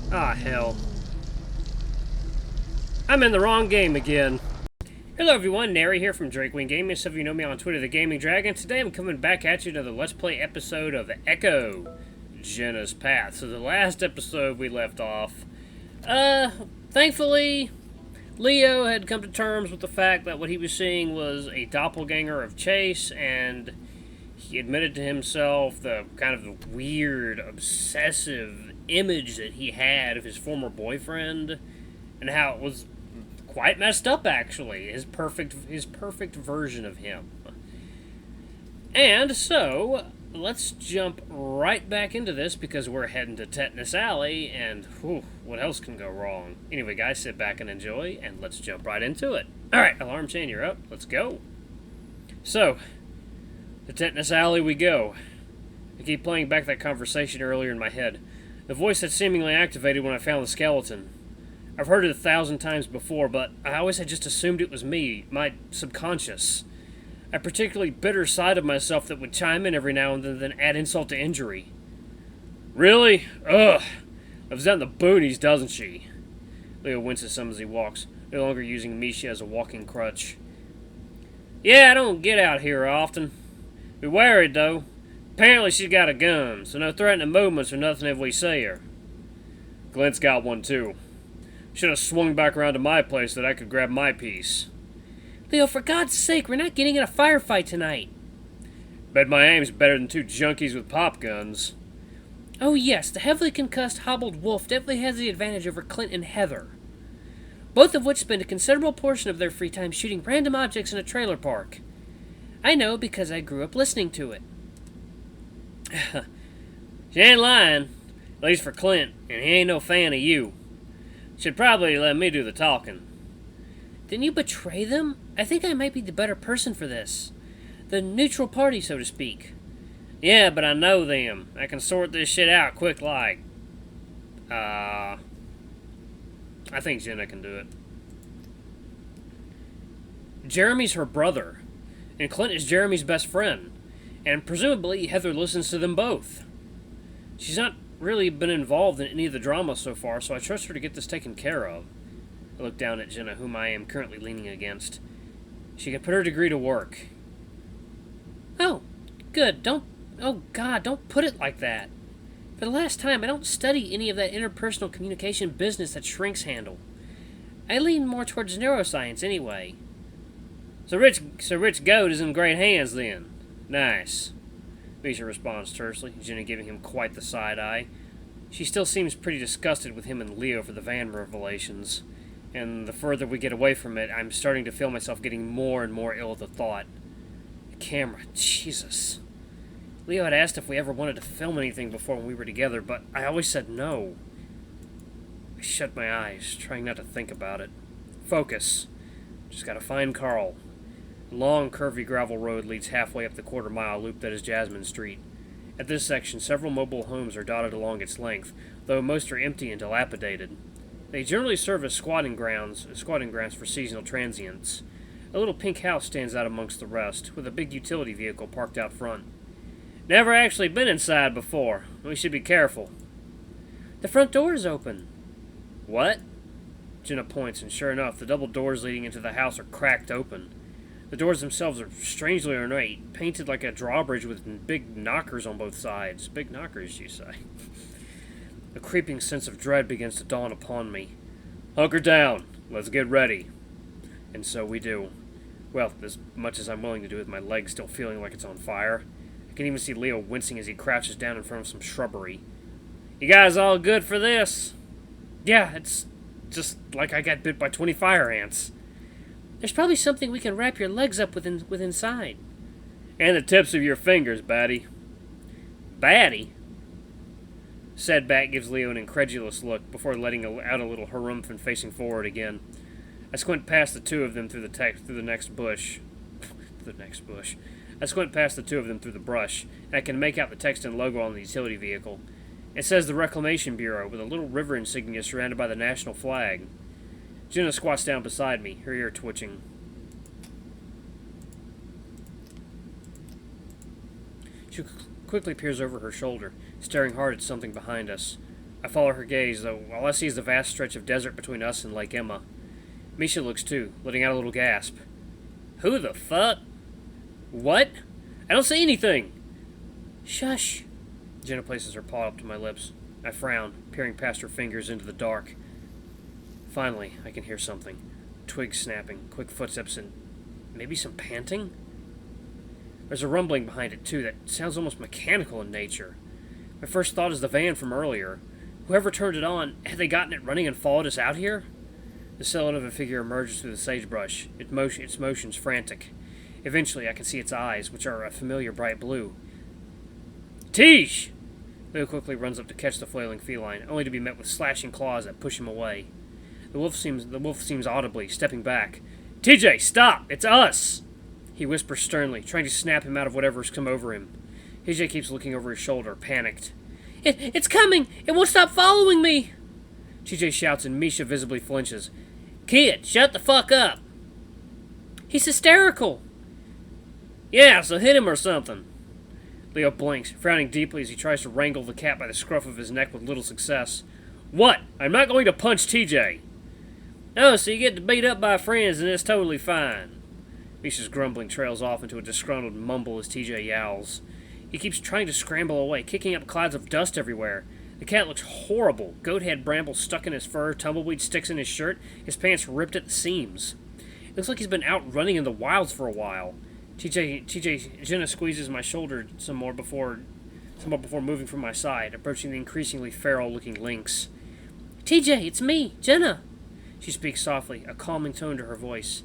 Ah, hell. I'm in the wrong game again. Hello everyone, Nary here from Drakewing Gaming. Some of you know me on Twitter, The Gaming Dragon. Today I'm coming back at you to the Let's Play episode of Echo, Jenna's Path. So the last episode we left off, thankfully, Leo had come to terms with the fact that what he was seeing was a doppelganger of Chase, and he admitted to himself the kind of the weird, obsessive image that he had of his former boyfriend, and how it was quite messed up, actually. His perfect version of him. And so, let's jump right back into this because we're heading to Tetanus Alley, and whew, what else can go wrong? Anyway, guys, sit back and enjoy, and let's jump right into it. Alright, alarm chain, you're up. Let's go. So, to Tetanus Alley we go. I keep playing back that conversation earlier in my head. The voice that seemingly activated when I found the skeleton. I've heard it 1,000 times before, but I always had just assumed it was me, my subconscious. A particularly bitter side of myself that would chime in every now and then add insult to injury. Really? Ugh. Lives out in the boonies, doesn't she? Leo winces some as he walks, no longer using Misha as a walking crutch. Yeah, I don't get out here often. Be worried, though. Apparently she's got a gun, so no threatening movements or nothing if we see her. Glenn's got one, too. Should have swung back around to my place so that I could grab my piece. Leo, for God's sake, we're not getting in a firefight tonight. Bet my aim's better than two junkies with pop guns. Oh yes, the heavily concussed, hobbled wolf definitely has the advantage over Clint and Heather, both of which spend a considerable portion of their free time shooting random objects in a trailer park. I know because I grew up listening to it. She ain't lying, at least for Clint, and he ain't no fan of you. Should probably let me do the talking. Didn't you betray them? I think I might be the better person for this. The neutral party, so to speak. Yeah, but I know them. I can sort this shit out quick like. I think Jenna can do it. Jeremy's her brother, and Clint is Jeremy's best friend, and presumably Heather listens to them both. She's not really been involved in any of the drama so far, so I trust her to get this taken care of. I look down at Jenna, whom I am currently leaning against. She can put her degree to work. Oh, good. Oh God, don't put it like that. For the last time, I don't study any of that interpersonal communication business that shrinks handle. I lean more towards neuroscience anyway. So Rich Goat is in great hands then. Nice. Misha responds tersely, Jenna giving him quite the side-eye. She still seems pretty disgusted with him and Leo for the van revelations, and the further we get away from it, I'm starting to feel myself getting more and more ill at the thought. The camera, Jesus. Leo had asked if we ever wanted to film anything before when we were together, but I always said no. I shut my eyes, trying not to think about it. Focus. Just gotta find Carl. A long, curvy gravel road leads halfway up the quarter-mile loop that is Jasmine Street. At this section, several mobile homes are dotted along its length, though most are empty and dilapidated. They generally serve as squatting grounds for seasonal transients. A little pink house stands out amongst the rest, with a big utility vehicle parked out front. Never actually been inside before. We should be careful. The front door is open. What? Jenna points, and sure enough, the double doors leading into the house are cracked open. The doors themselves are strangely ornate, painted like a drawbridge with big knockers on both sides. Big knockers, you say? A creeping sense of dread begins to dawn upon me. Hunker down. Let's get ready. And so we do. Well, as much as I'm willing to do with my leg still feeling like it's on fire. I can even see Leo wincing as he crouches down in front of some shrubbery. You guys all good for this? Yeah, it's just like I got bit by 20 fire ants. There's probably something we can wrap your legs up with inside. And the tips of your fingers, Batty. Batty? Said gives Leo an incredulous look before letting out a little harumph and facing forward again. I squint past the two of them through the next bush. I squint past the two of them through the brush, and I can make out the text and logo on the utility vehicle. It says the Reclamation Bureau, with a little river insignia surrounded by the national flag. Jenna squats down beside me, her ear twitching. She quickly peers over her shoulder, staring hard at something behind us. I follow her gaze, though all I see is the vast stretch of desert between us and Lake Emma. Misha looks too, letting out a little gasp. Who the fuck? What? I don't see anything! Shush. Jenna places her paw up to my lips. I frown, peering past her fingers into the dark. Finally, I can hear something. Twigs snapping, quick footsteps, and maybe some panting? There's a rumbling behind it, too, that sounds almost mechanical in nature. My first thought is the van from earlier. Whoever turned it on, had they gotten it running and followed us out here? The silhouette of a figure emerges through the sagebrush, its motions frantic. Eventually, I can see its eyes, which are a familiar bright blue. Tiege! Leo quickly runs up to catch the flailing feline, only to be met with slashing claws that push him away. The wolf seems audibly, stepping back. TJ, stop! It's us! He whispers sternly, trying to snap him out of whatever's come over him. TJ keeps looking over his shoulder, panicked. It's coming! It won't stop following me! TJ shouts and Misha visibly flinches. Kid, shut the fuck up! He's hysterical! Yeah, so hit him or something. Leo blinks, frowning deeply as he tries to wrangle the cat by the scruff of his neck with little success. What? I'm not going to punch TJ! Oh, so you get to beat up by friends and it's totally fine. Misha's grumbling trails off into a disgruntled mumble as TJ yowls. He keeps trying to scramble away, kicking up clouds of dust everywhere. The cat looks horrible. Goat head brambles stuck in his fur, tumbleweed sticks in his shirt, his pants ripped at the seams. It looks like he's been out running in the wilds for a while. Jenna squeezes my shoulder some more before moving from my side, approaching the increasingly feral-looking lynx. TJ, it's me, Jenna. She speaks softly, a calming tone to her voice.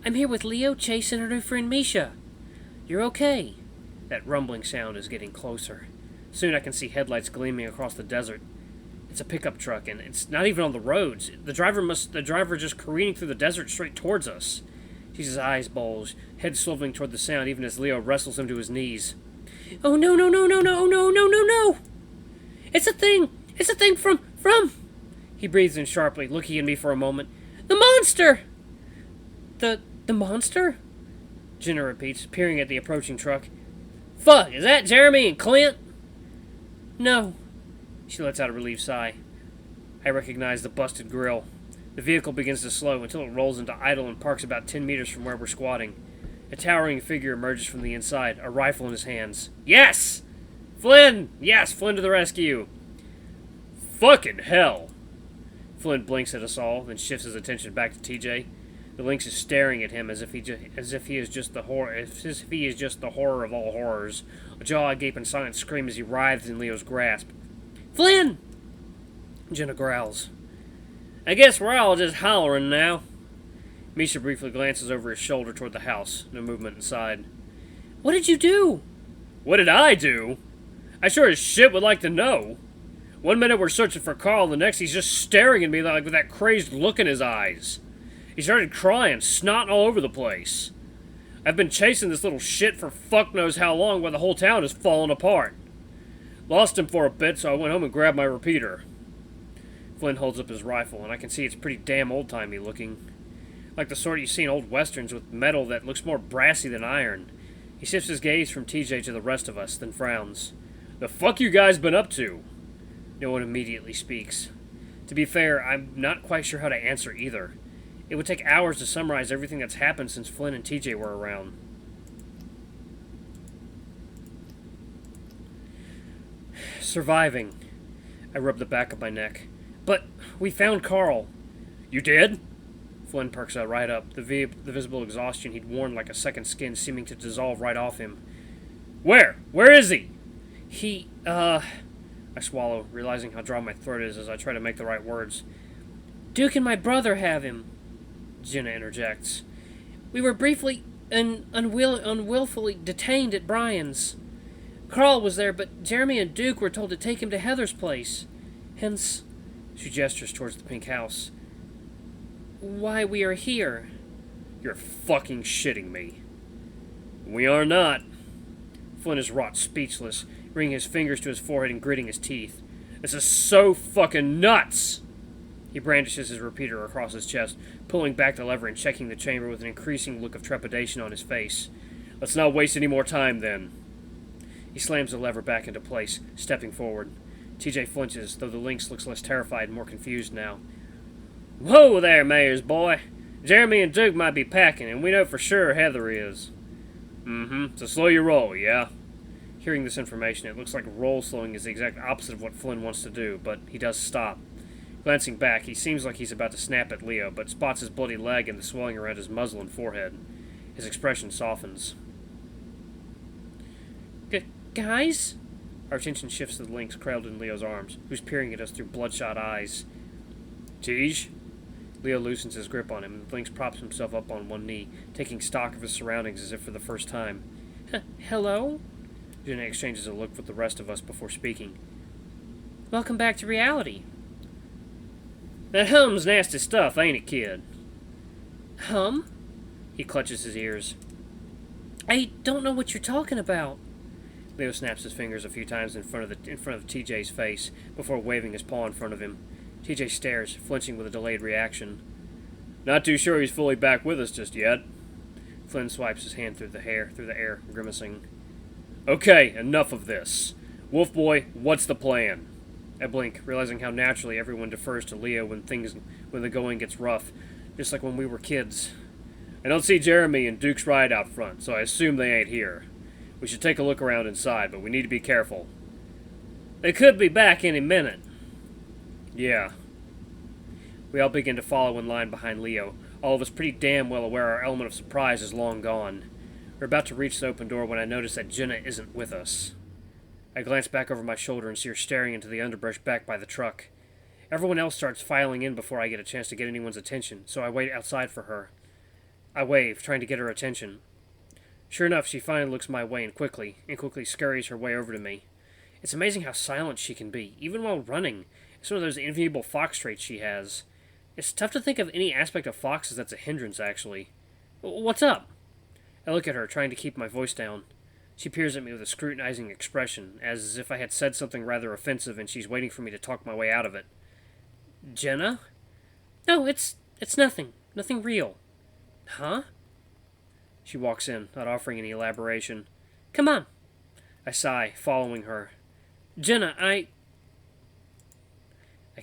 I'm here with Leo, Chase, and her new friend Misha. You're okay. That rumbling sound is getting closer. Soon I can see headlights gleaming across the desert. It's a pickup truck, and it's not even on the roads. The driver just careening through the desert straight towards us. His eyes bulge, head swiveling toward the sound even as Leo wrestles him to his knees. Oh no, no, no, no, no, no, no, no, no! It's a thing! It's a thing from... He breathes in sharply, looking at me for a moment. The monster! The monster? Jenna repeats, peering at the approaching truck. Fuck, is that Jeremy and Clint? No. She lets out a relieved sigh. I recognize the busted grill. The vehicle begins to slow until it rolls into idle and parks about 10 meters from where we're squatting. A towering figure emerges from the inside, a rifle in his hands. Yes! Flynn! Yes, Flynn to the rescue! Fucking hell! Flynn blinks at us all, then shifts his attention back to TJ. The lynx is staring at him as if he is just the horror of all horrors. A jaw agape in silent scream as he writhes in Leo's grasp. Flynn! Jenna growls. I guess we're all just hollering now. Misha briefly glances over his shoulder toward the house. No movement inside. What did you do? What did I do? I sure as shit would like to know. One minute we're searching for Carl, the next he's just staring at me like with that crazed look in his eyes. He started crying, snotting all over the place. I've been chasing this little shit for fuck knows how long while the whole town is falling apart. Lost him for a bit, so I went home and grabbed my repeater. Flynn holds up his rifle, and I can see it's pretty damn old-timey looking. Like the sort you see in old westerns with metal that looks more brassy than iron. He shifts his gaze from TJ to the rest of us, then frowns. The fuck you guys been up to? No one immediately speaks. To be fair, I'm not quite sure how to answer either. It would take hours to summarize everything that's happened since Flynn and TJ were around. Surviving. I rub the back of my neck. But we found Carl. You did? Flynn perks right up, the visible exhaustion he'd worn like a second skin seeming to dissolve right off him. Where? Where is he? I swallow, realizing how dry my throat is as I try to make the right words. Duke and my brother have him, Jenna interjects. We were briefly and unwillfully detained at Brian's. Carl was there, but Jeremy and Duke were told to take him to Heather's place. Hence, she gestures towards the pink house, why we are here. You're fucking shitting me. We are not. Flynn is wrought speechless, bringing his fingers to his forehead and gritting his teeth. This is so fucking nuts! He brandishes his repeater across his chest, pulling back the lever and checking the chamber with an increasing look of trepidation on his face. Let's not waste any more time, then. He slams the lever back into place, stepping forward. TJ flinches, though the lynx looks less terrified and more confused now. Whoa there, Mayor's boy. Jeremy and Duke might be packing, and we know for sure Heather is. Mm-hmm. So slow your roll, yeah? Hearing this information, it looks like roll slowing is the exact opposite of what Flynn wants to do, but he does stop. Glancing back, he seems like he's about to snap at Leo, but spots his bloody leg and the swelling around his muzzle and forehead. His expression softens. Guys? Our attention shifts to the lynx cradled in Leo's arms, who's peering at us through bloodshot eyes. Tej? Leo loosens his grip on him, and the lynx props himself up on one knee, taking stock of his surroundings as if for the first time. Hello? Jenna exchanges a look with the rest of us before speaking. Welcome back to reality. That hum's nasty stuff, ain't it, kid? Hum? He clutches his ears. I don't know what you're talking about. Leo snaps his fingers a few times in front of TJ's face before waving his paw in front of him. TJ stares, flinching with a delayed reaction. Not too sure he's fully back with us just yet. Flynn swipes his hand through the air, grimacing. Okay, enough of this. Wolf Boy, what's the plan? I blink, realizing how naturally everyone defers to Leo when the going gets rough, just like when we were kids. I don't see Jeremy and Duke's ride out front, so I assume they ain't here. We should take a look around inside, but we need to be careful. They could be back any minute. Yeah. We all begin to follow in line behind Leo, all of us pretty damn well aware our element of surprise is long gone. We're about to reach the open door when I notice that Jenna isn't with us. I glance back over my shoulder and see her staring into the underbrush back by the truck. Everyone else starts filing in before I get a chance to get anyone's attention, so I wait outside for her. I wave, trying to get her attention. Sure enough, she finally looks my way and quickly scurries her way over to me. It's amazing how silent she can be, even while running. It's one of those enviable fox traits she has. It's tough to think of any aspect of foxes that's a hindrance, actually. What's up? I look at her, trying to keep my voice down. She peers at me with a scrutinizing expression, as if I had said something rather offensive and she's waiting for me to talk my way out of it. Jenna? No, it's nothing. Nothing real. Huh? She walks in, not offering any elaboration. Come on. I sigh, following her. Jenna, I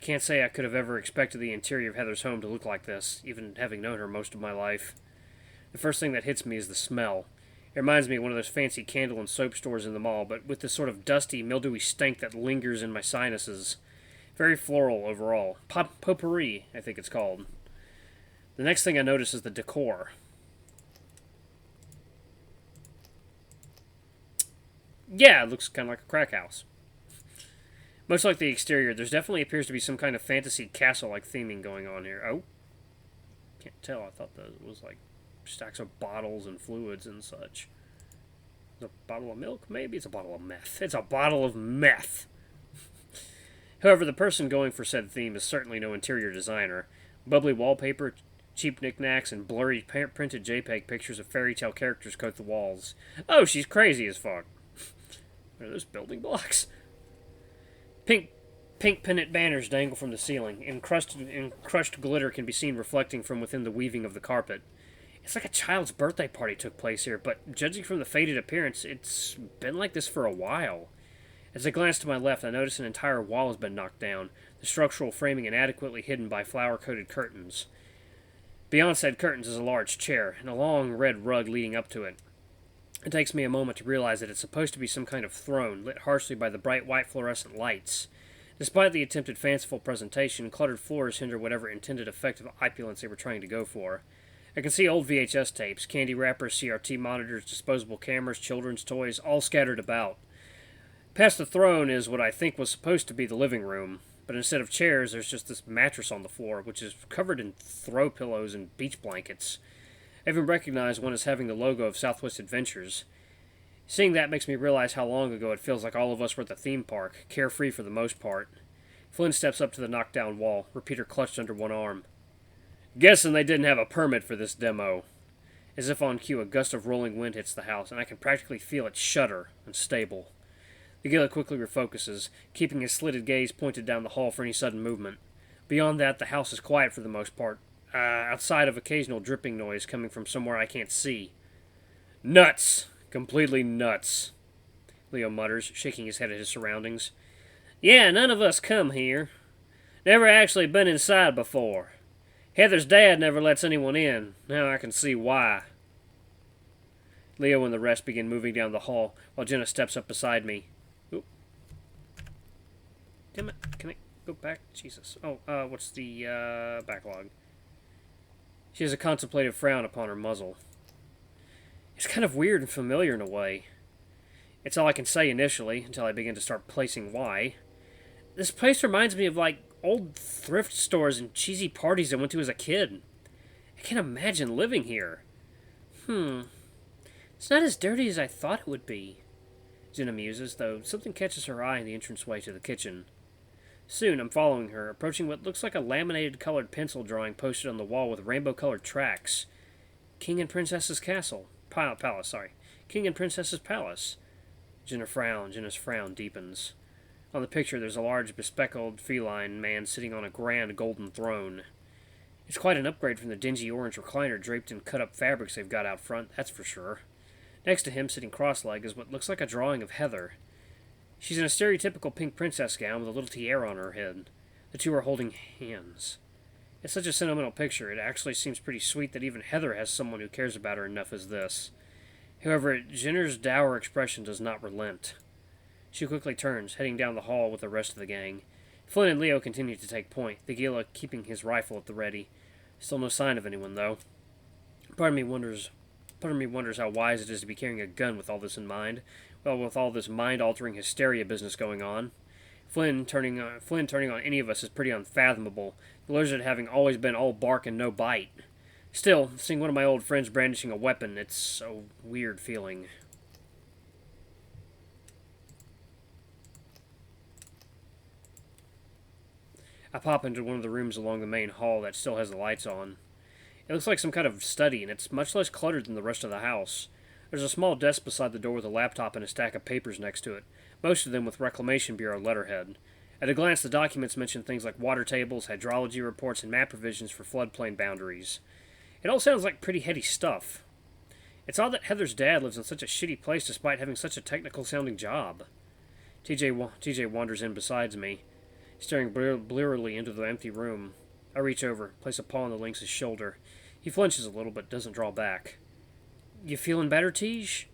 can't say I could have ever expected the interior of Heather's home to look like this, even having known her most of my life. The first thing that hits me is the smell. It reminds me of one of those fancy candle and soap stores in the mall, but with this sort of dusty, mildewy stink that lingers in my sinuses. Very floral overall. Potpourri, I think it's called. The next thing I notice is the decor. Yeah, it looks kind of like a crack house. Much like the exterior, there's definitely appears to be some kind of fantasy castle-like theming going on here. Oh. Can't tell. I thought that was like stacks of bottles and fluids and such. Is it a bottle of milk? Maybe it's a bottle of meth. It's a bottle of meth! However, the person going for said theme is certainly no interior designer. Bubbly wallpaper, cheap knickknacks, and blurry printed JPEG pictures of fairy tale characters coat the walls. Oh, she's crazy as fuck. What are those building blocks? Pink pennant banners dangle from the ceiling, and crushed glitter can be seen reflecting from within the weaving of the carpet. It's like a child's birthday party took place here, but judging from the faded appearance, it's been like this for a while. As I glance to my left, I notice an entire wall has been knocked down, the structural framing inadequately hidden by flower-coated curtains. Beyond said curtains is a large chair, and a long red rug leading up to it. It takes me a moment to realize that it's supposed to be some kind of throne, lit harshly by the bright white fluorescent lights. Despite the attempted fanciful presentation, cluttered floors hinder whatever intended effect of opulence they were trying to go for. I can see old VHS tapes, candy wrappers, CRT monitors, disposable cameras, children's toys, all scattered about. Past the throne is what I think was supposed to be the living room, but instead of chairs, there's just this mattress on the floor, which is covered in throw pillows and beach blankets. I even recognize one as having the logo of Southwest Adventures. Seeing that makes me realize how long ago it feels like all of us were at the theme park, carefree for the most part. Flynn steps up to the knockdown wall, repeater clutched under one arm. Guessing they didn't have a permit for this demo. As if on cue, a gust of rolling wind hits the house, and I can practically feel it shudder, unstable. The Gila quickly refocuses, keeping his slitted gaze pointed down the hall for any sudden movement. Beyond that, the house is quiet for the most part, outside of occasional dripping noise coming from somewhere I can't see. Nuts! Completely nuts, Leo mutters, shaking his head at his surroundings. Yeah, none of us come here. Never actually been inside before. Heather's dad never lets anyone in. Now I can see why. Leo and the rest begin moving down the hall while Jenna steps up beside me. Oop. Damn it. Can I go back? Jesus. Oh, what's the, backlog? She has a contemplative frown upon her muzzle. It's kind of weird and familiar in a way. It's all I can say initially, until I begin to start placing why. This place reminds me of, like, old thrift stores and cheesy parties I went to as a kid. I can't imagine living here. It's not as dirty as I thought it would be. Jenna muses, though something catches her eye in the entranceway to the kitchen. Soon, I'm following her, approaching what looks like a laminated colored pencil drawing posted on the wall with rainbow-colored tracks. King and Princess's Castle. Palace, sorry. King and Princess's Palace. Jenna's frown deepens. On the picture, there's a large, bespectacled feline man sitting on a grand golden throne. It's quite an upgrade from the dingy orange recliner draped in cut-up fabrics they've got out front, that's for sure. Next to him, sitting cross-legged, is what looks like a drawing of Heather. She's in a stereotypical pink princess gown with a little tiara on her head. The two are holding hands. It's such a sentimental picture, it actually seems pretty sweet that even Heather has someone who cares about her enough as this. However, Jenner's dour expression does not relent. She quickly turns, heading down the hall with the rest of the gang. Flynn and Leo continue to take point, the Gila keeping his rifle at the ready. Still no sign of anyone, though. Part of me wonders how wise it is to be carrying a gun with all this in mind. Well, with all this mind-altering hysteria business going on. Flynn turning on any of us is pretty unfathomable, the lizard having always been all bark and no bite. Still, seeing one of my old friends brandishing a weapon, it's a weird feeling. I pop into one of the rooms along the main hall that still has the lights on. It looks like some kind of study, and it's much less cluttered than the rest of the house. There's a small desk beside the door with a laptop and a stack of papers next to it, most of them with Reclamation Bureau letterhead. At a glance, the documents mention things like water tables, hydrology reports, and map revisions for floodplain boundaries. It all sounds like pretty heady stuff. It's odd that Heather's dad lives in such a shitty place despite having such a technical-sounding job. TJ wanders in beside me, staring blearily into the empty room. I reach over, place a paw on the lynx's shoulder. He flinches a little, but doesn't draw back. You feeling better, Tej?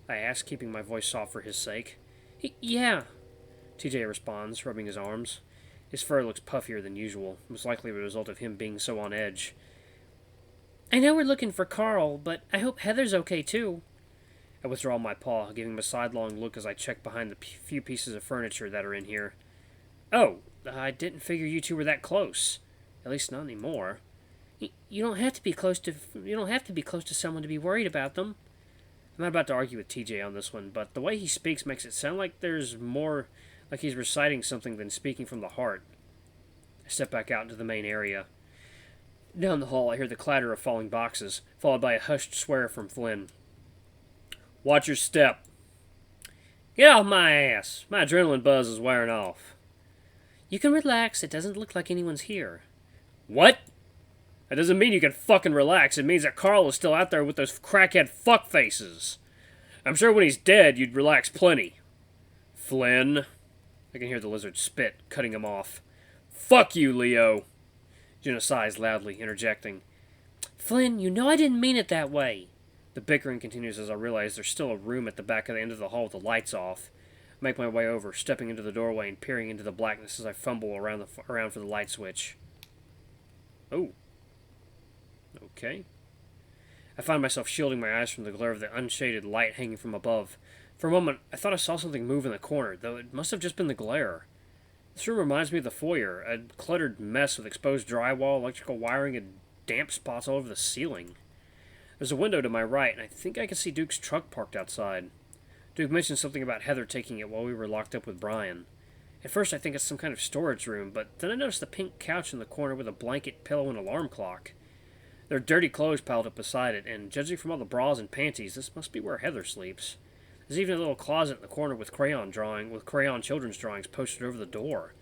I ask, keeping my voice soft for his sake. Yeah, TJ responds, rubbing his arms. His fur looks puffier than usual, most likely the result of him being so on edge. I know we're looking for Carl, but I hope Heather's okay, too. I withdraw my paw, giving him a sidelong look as I check behind the few pieces of furniture that are in here. Oh, I didn't figure you two were that close. At least not anymore. You don't have to be close to someone to be worried about them. I'm not about to argue with TJ on this one, but the way he speaks makes it sound like there's more, like he's reciting something than speaking from the heart. I step back out into the main area. Down the hall, I hear the clatter of falling boxes, followed by a hushed swear from Flynn. Watch your step. Get off my ass. My adrenaline buzz is wearing off. You can relax. It doesn't look like anyone's here. What? That doesn't mean you can fucking relax. It means that Carl is still out there with those crackhead fuckfaces. I'm sure when he's dead, you'd relax plenty. Flynn. I can hear the lizard spit, cutting him off. Fuck you, Leo. Jenna sighs loudly, interjecting. Flynn, you know I didn't mean it that way. The bickering continues as I realize there's still a room at the back of the end of the hall with the lights off. I make my way over, stepping into the doorway and peering into the blackness as I fumble around for the light switch. Oh. Okay. I find myself shielding my eyes from the glare of the unshaded light hanging from above. For a moment, I thought I saw something move in the corner, though it must have just been the glare. This room reminds me of the foyer, a cluttered mess with exposed drywall, electrical wiring, and damp spots all over the ceiling. There's a window to my right, and I think I can see Duke's truck parked outside. Duke mentioned something about Heather taking it while we were locked up with Brian. At first I think it's some kind of storage room, but then I noticed the pink couch in the corner with a blanket, pillow, and alarm clock. There are dirty clothes piled up beside it, and judging from all the bras and panties, this must be where Heather sleeps. There's even a little closet in the corner with crayon children's drawings posted over the door.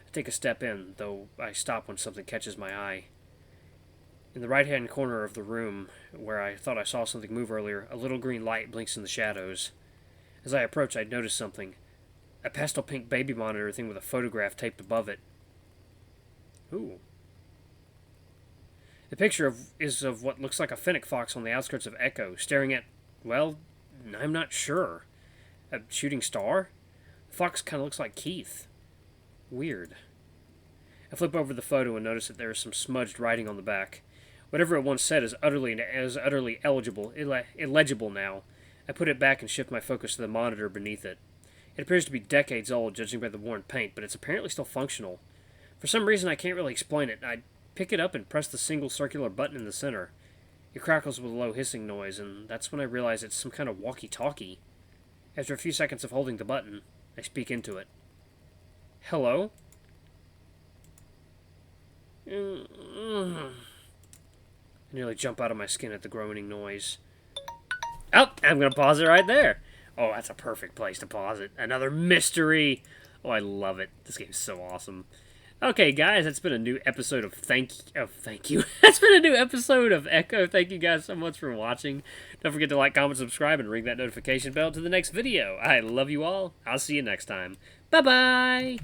I take a step in, though I stop when something catches my eye. In the right-hand corner of the room, where I thought I saw something move earlier, a little green light blinks in the shadows. As I approach, I notice something. A pastel pink baby monitor thing with a photograph taped above it. Ooh. The picture is of what looks like a fennec fox on the outskirts of Echo, staring at, well, I'm not sure. A shooting star? The fox kind of looks like Keith. Weird. I flip over the photo and notice that there is some smudged writing on the back. Whatever it once said is utterly illegible now. I put it back and shift my focus to the monitor beneath it. It appears to be decades old, judging by the worn paint, but it's apparently still functional. For some reason I can't really explain it. I pick it up and press the single circular button in the center. It crackles with a low hissing noise, and that's when I realize it's some kind of walkie-talkie. After a few seconds of holding the button, I speak into it. Hello? I nearly jump out of my skin at the groaning noise. Oh, I'm going to pause it right there. Oh, that's a perfect place to pause it. Another mystery. Oh, I love it. This game's so awesome. Okay, guys, that's been a new episode of Thank You. That's been a new episode of Echo. Thank you guys so much for watching. Don't forget to like, comment, subscribe, and ring that notification bell to the next video. I love you all. I'll see you next time. Bye-bye.